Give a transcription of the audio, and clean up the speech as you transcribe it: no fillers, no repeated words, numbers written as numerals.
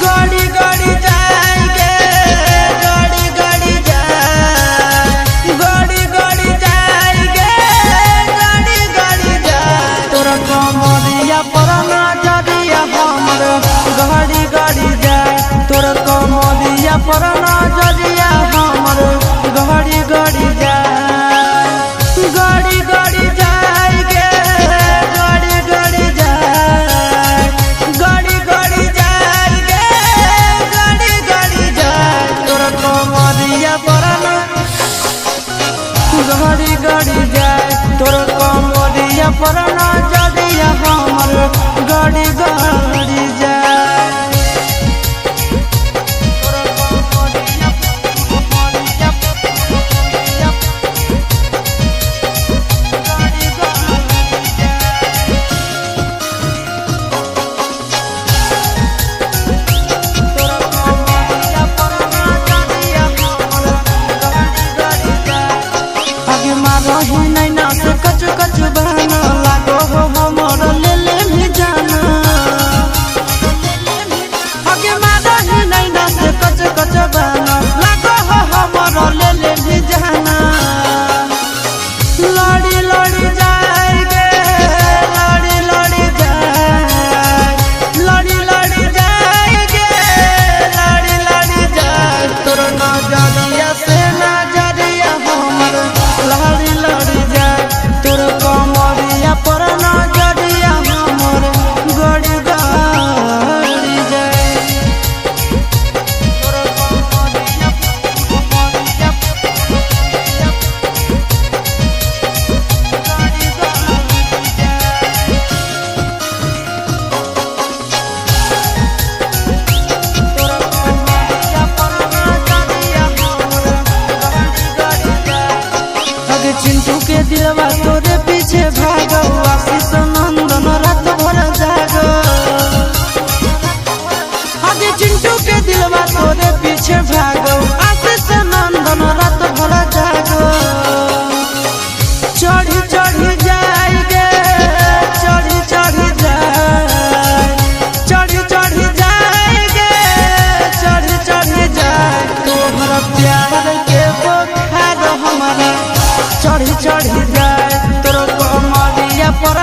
गड़ी गड़ी जाएंगे गड़ी गड़ी जाए गड़ी गड़ी जाएंगे गड़ी गड़ी जाए तोरा कमरिया पर नजरिया हमर गड़ी गड़ी जाए तोरा कमरिया पर नजरिया हमर गड़ी गड़ी जाए गड़ी गड़ी जाएंगे गड़ी गड़ी जाए गड़ी गड़ी जाएंगे गड़ी गड़ी जाए तोरा कमरिया पर गड़ी गड़ी जाए तोरा कमरिया पर नजरिया हमर गड़ी गड़ी जाए कच कच बहना लागो हो हमर ले ले भी जाना आगे मारा ही नहीं ना से कच कच बहना लागो हो हमर ले ले भी जाना लड़ी लड़ी जाएंगे लड़ी लड़ी जाए लड़ी लड़ी जाएंगे लड़ी लड़ी जाए तोर नजरिया से नजरिया हमर लड़ी लड़ी जाए तोर कमरिया पर नजरिया हमर गड़ी गड़ी जाए तोर कमरिया गड़ी गड़ी जाए तोर कमरिया पर नजरिया हमर गड़ी गड़ी जाए चिंटू के दिलवा तोरे पीछे भागो आशीष नंदन रात भर जागो आगे चिंटू के दिलवा तोरे पीछे भागो आशीष नंदन रात भर जागो चढ़ी चढ़ी जाएंगे चढ़ी चढ़ी जाए चढ़ी चढ़ी जाएंगे चढ़ी चढ़ी जाए तोहर प्यार के बुखार हमारा चढ़ी चढ़ी जाए तोर कमरिया पर